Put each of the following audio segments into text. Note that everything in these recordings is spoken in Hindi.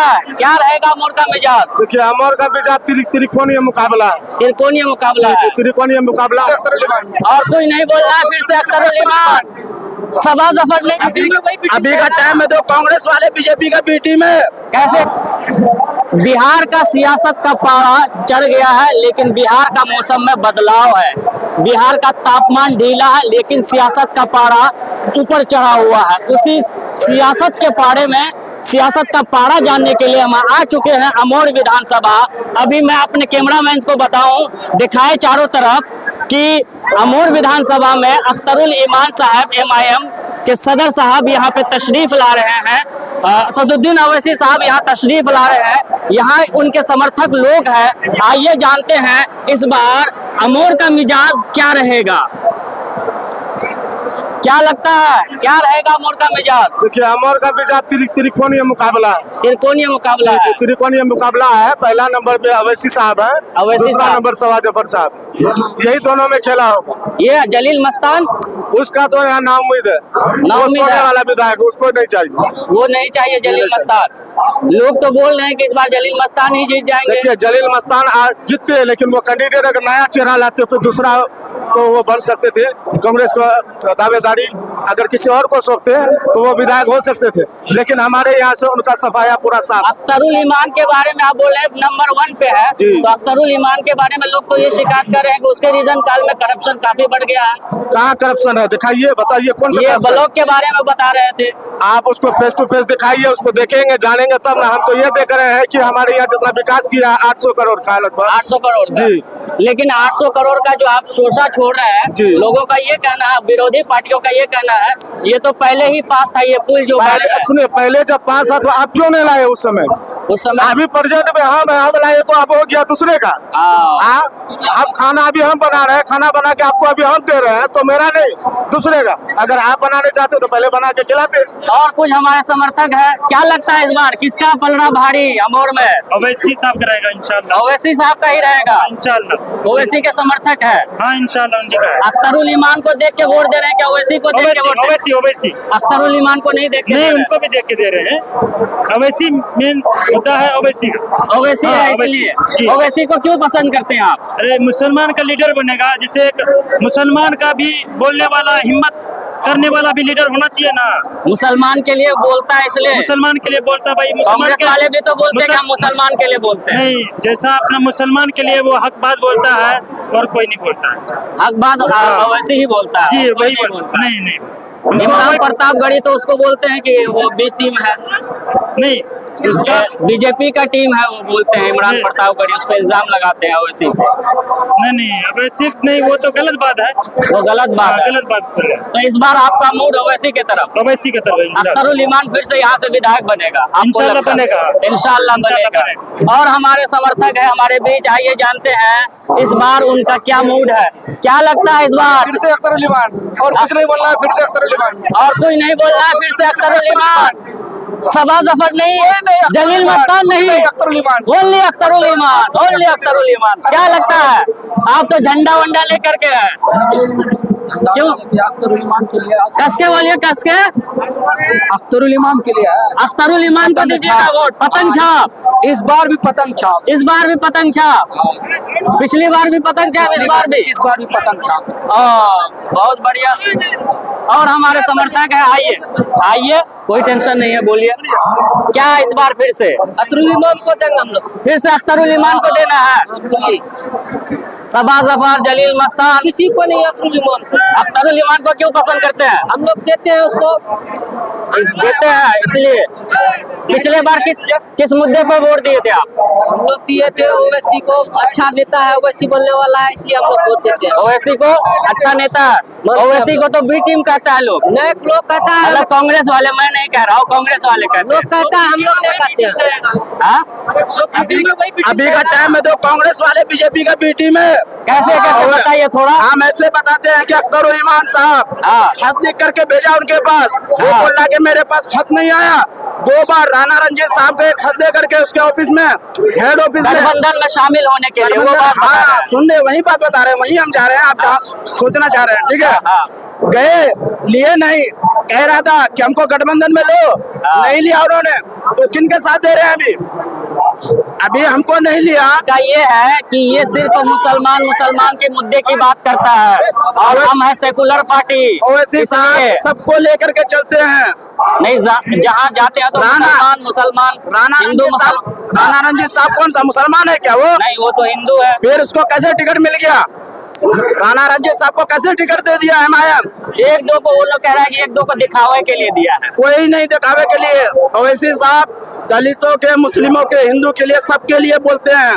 है क्या रहेगा अमोर का मिजाज? देखिए अमोर का मिजाज त्रिकोणीय मुकाबला है। त्रिकोणीय मुकाबला है। त्रिकोणीय मुकाबला। और कोई नहीं बोल रहा है फिर से अख्तरुल ईमान। सभा जफर नहीं। अभी का टाइम में तो कांग्रेस वाले बीजेपी का बी टीम है। कैसे बिहार का सियासत का पारा चढ़ गया है, लेकिन बिहार का मौसम में बदलाव है। बिहार का तापमान ढीला है, लेकिन सियासत का पारा ऊपर चढ़ा हुआ है। उसी सियासत के पारे में सियासत का पारा जानने के लिए हम आ चुके हैं अमोर विधानसभा। अभी मैं अपने कैमरामैन को बताऊं, दिखाए चारों तरफ कि अमोर विधानसभा में अख्तरुल ईमान साहब MIM के सदर साहब यहाँ पे तशरीफ ला रहे हैं। सदुद्दीन अवैसी साहब यहाँ तशरीफ ला रहे हैं। यहाँ उनके समर्थक लोग हैं। आइए जानते हैं इस बार अमोर का मिजाज क्या रहेगा। क्या लगता है क्या रहेगा अमोर का मिजाज? देखिए अमोर का मिजाज त्रिकोणीय मुकाबला है। त्रिकोणीय मुकाबला है। त्रिकोणीय मुकाबला है। पहला नंबर पे अवैसी साहब है, दूसरा नंबर सवा जफर साहब। यही दोनों में खेला होगा। ये जलील मस्तान उसका तो यहाँ नाउम्मीद है, सोने वाला विधायक, उसको नहीं चाहिए। वो नहीं चाहिए जलील मस्तान। लोग तो बोल रहे हैं कि इस बार जलील मस्तान ही जीत जाएंगे। देखिए जलील मस्तान आज जीतते हैं, लेकिन वो कैंडिडेट अगर नया चेहरा लाते कोई दूसरा तो वो बन सकते थे। कांग्रेस को दावेदारी अगर किसी और को सौंपते तो वो विधायक हो सकते थे, लेकिन हमारे यहाँ से उनका सफाया पूरा साफ। अख्तरुल ईमान के बारे में आप बोल रहे हैं नंबर 1 पे है, तो अख्तरुल ईमान के बारे में लोग तो ये शिकायत कर रहे हैं कि उसके रीजन काल में करप्शन काफी बढ़ गया है। कहाँ करप्शन है? दिखाइए, बताइए कौन सा। ये ब्लॉक के बारे में बता रहे थे आप, उसको फेस टू फेस दिखाइए, उसको देखेंगे जानेंगे तब ना। हम तो ये देख रहे हैं कि हमारे यहाँ जितना विकास किया 800 करोड़ का लगभग 800 करोड़ जी। लेकिन 800 करोड़ का जो आप शोषा छोड़ रहे हैं, लोगों का ये कहना है, विरोधी पार्टियों का ये कहना है, ये तो पहले ही पास था ये पुल जो सुनिए, पहले जब पास था तो आप क्यों नहीं लाए उस समय? अभी प्रेजेंट में हम लाए तो अब हो गया दूसरे का। हम खाना अभी हम बना रहे हैं, खाना बना के आपको अभी हम दे रहे हैं, तो मेरा नहीं दूसरे का। अगर आप बनाने चाहते तो पहले बना के खिलाते। और कुछ हमारे समर्थक है, क्या लगता है इस बार किसका पलड़ा भारी अमोर में? ओवैसी साहब का रहेगा इंशाल्लाह। ओवैसी साहब का ही रहेगा इंशाल्लाह। ओवैसी के समर्थक है। हाँ इंशाल्लाह उनकी का है। अख्तरुल ईमान को देख के वोट दे रहे हैं क्या? ओवैसी को देख के वोट? ओवैसी अख्तरुल ईमान को नहीं देख के? नहीं, उनको भी देख के दे रहे हैं। ओवैसी मेन मुद्दा है ओवैसी का। ओवैसी है, इसलिए ओवैसी को क्यों पसंद करते हैं आप? अरे मुसलमान का लीडर बनेगा, जिसे एक मुसलमान का भी बोलने वाला, हिम्मत करने वाला भी लीडर होना चाहिए ना। मुसलमान के लिए बोलता है, इसलिए मुसलमान के लिए बोलता। भाई कांग्रेस वाले भी तो बोलते हैं कि हम मुसलमान के लिए बोलते हैं। नहीं, जैसा अपना मुसलमान के लिए वो हक बात बोलता है और कोई नहीं बोलता है। हक बात वैसे ही बोलता है जी, वही बोलता। नहीं इमरान प्रतापगढ़ी तो उसको बोलते हैं कि वो बी टीम है। नहीं, उसका बीजेपी का टीम है, वो बोलते हैं इमरान प्रतापगढ़ी, उस पर इल्जाम लगाते हैं ओवैसी पे। नहीं ओवैसी नहीं, वो तो गलत बात है। वो गलत बात है। गलत बात बोल रहे हैं। तो इस बार आपका मूड ओवैसी की तरफ? ओवैसी की तरफ। अख्तरुल ईमान फिर से यहाँ से विधायक बनेगा? इंशाल्लाह बनेगा। इंशाल्लाह बनेगा। और हमारे समर्थक है हमारे बीच, आइए जानते हैं इस बार उनका क्या मूड है। क्या लगता है इस बार? फिर से अख्तरुल ईमान, और कुछ नहीं बोल रहा है, फिर से अख्तरुल ईमान। और कोई नहीं बोल रहा है फिर से अख्तरुल ईमान। सभा जफर नहीं, जलील मस्तान नहीं, अख्तरुल ईमान, ओनली अख्तरुल ईमान, ओनली अख्तरुल ईमान। क्या लगता है आप तो झंडा वंडा लेकर के है, क्यों? अख्तरुल ईमान के लिए कस के बोलिए, कस के। अख्तरुल ईमान के लिए है। अख्तरुल ईमान को दीजिएगा वोट। पतंग छाप इस बार भी पतंग छाप। इस बार भी पतंग छाप। पिछली बार भी पतंग छाप, इस बार भी पतंग छाप। बहुत बढ़िया। और हमारे समर्थक है, आइए आइए, कोई टेंशन नहीं है, बोलिए क्या इस बार फिर से अख्तरुल ईमान को देंगे हम लोग। फिर से अख्तरुल ईमान को देना है? सबा जफर, जलील मस्तान, किसी को नहीं, अख्तरुल ईमान को। अख्तरुल ईमान को क्यों पसंद करते हैं? हम लोग देते हैं उसको, देते हैं इसलिए। पिछले बार किस मुद्दे पर वोट दिए थे आप? हम लोग दिए थे ओवैसी को। अच्छा नेता है, ओवैसी बनने वाला है, इसलिए हम लोग वोट देते हैं। ओवैसी को अच्छा नेता है। ओवैसी को तो बी टीम कहता है लोग। नहीं, लोग कहता है। मतलब कांग्रेस वाले, मैं नहीं कह रहा हूँ, कांग्रेस वाले कहते हैं। लोग कहता है, हम लोग नहीं कहते हैं। अभी का टाइम में तो कांग्रेस वाले बीजेपी का बी टीम है। कैसे बताइए थोड़ा। हम ऐसे बताते हैं कि अख्तरुल ईमान साहब खत लिख करके भेजा उनके पास, वो बोल रहा कि मेरे पास खत नहीं आया। 2 बार राणा रंजीत साहब के खत दे करके उसके ऑफिस में, हेड ऑफिस में, गठबंधन में शामिल होने के लिए। हाँ, सुनने वही बात बता रहे हैं, वही हम जा रहे हैं, आप जहाँ सोचना चाह रहे हैं। ठीक है, गए लिए नहीं, कह रहा था कि हमको गठबंधन में लो, नहीं लिया उन्होंने। तो किनके साथ दे रहे हैं अभी हमको नहीं लिया। का ये है कि ये सिर्फ मुसलमान के मुद्दे की बात करता है और हम है सेकुलर पार्टी। ओवैसी साहब सबको लेकर के चलते हैं, नहीं जहाँ जाते हैं तो मुसलमान हिंदू राणा रंजीत साहब कौन सा मुसलमान है क्या? वो नहीं, वो तो हिंदू है। फिर उसको कैसे टिकट मिल गया? राणा रंजीत साहब को कैसे टिकट दे दिया MIM? एक दो को वो लोग कह रहा है कि एक दो को दिखावे के लिए दिया है। कोई नहीं दिखावे के लिए। ओवैसी साहब दलितों के, मुस्लिमों के, हिंदू के लिए, सबके लिए बोलते हैं।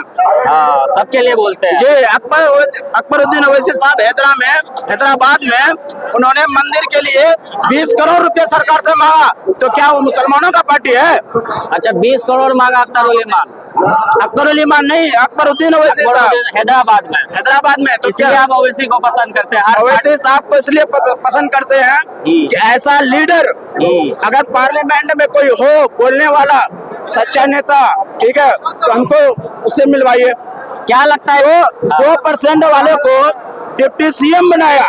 हाँ, सबके लिए बोलते हैं। जी अकबरुद्दीन ओवैसी साहब हैदराबाद में उन्होंने मंदिर के लिए 20 करोड़ रुपए सरकार से मांगा, तो क्या वो मुसलमानों का पार्टी है? अच्छा, 20 करोड़ मांगा अख्तरुल ईमान नहीं, अकबरुद्दीन ओवैसी साहब हैदराबाद में। तो इसलिए आप ओवैसी को पसंद करते हैं? ओवैसी साहब को इसलिए पसंद करते हैं कि ऐसा लीडर अगर पार्लियामेंट में कोई हो बोलने वाला सच्चा नेता, ठीक है, तो हमको उससे मिलवाइए। क्या लगता है वो 2% वाले को डिप्टी CM बनाया?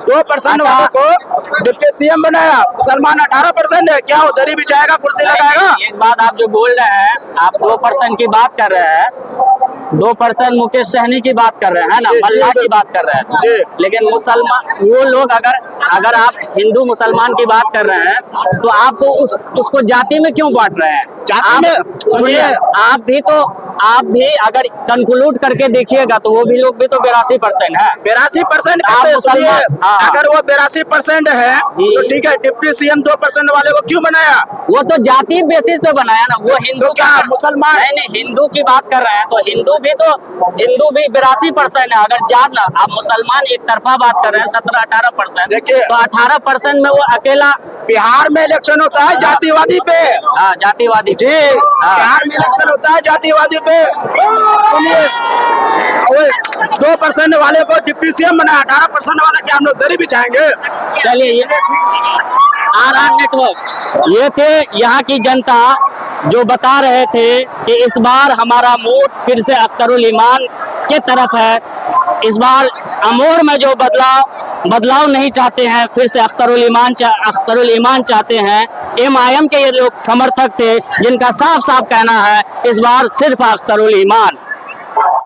2% वालों को डिप्टी CM बनाया। मुसलमान 18% है, क्या वो दरी बिछाएगा, कुर्सी लगाएगा? एक बात आप जो बोल रहे हैं, आप 2% की बात कर रहे हैं, 2% मुकेश सहनी की बात कर रहे हैं ना, मल्लाह की बात कर रहे हैं, लेकिन मुसलमान वो लोग अगर आप हिंदू मुसलमान की बात कर रहे हैं तो आपको उसको जाति में क्यों बांट रहे हैं? सुनिए, आप भी अगर कंक्लूड करके देखिएगा तो वो भी लोग भी तो 82% है। 82% अगर वो 82% है तो ठीक है, डिप्टी CM 2% वाले को क्यों बनाया? वो तो जाति बेसिस पे बनाया ना। वो हिंदू तो क्या मुसलमान नहीं, हिंदू की बात कर रहे हैं तो हिंदू भी 82% है। अगर जात ना, आप मुसलमान एक तरफा बात कर रहे हैं 17-18%, देखिए तो 18% में वो अकेला। बिहार में इलेक्शन होता है जातिवादी पे। हाँ, जातिवादी जी, बिहार में इलेक्शन होता है जातिवादी पे। सुनिए, 2% वाले को डिप्टी CM बनाया, 18% वाला क्या हम लोग दरी बिछाएंगे? चलिए, ये RR नेटवर्क, ये थे यहाँ की जनता जो बता रहे थे कि इस बार हमारा मूड फिर से अख्तरुल ईमान के तरफ है। इस बार अमोर में जो बदलाव नहीं चाहते हैं, फिर से अख्तरुल ईमान चाहते हैं। MIM के ये लोग समर्थक थे जिनका साफ साफ कहना है इस बार सिर्फ अख्तरुल ईमान।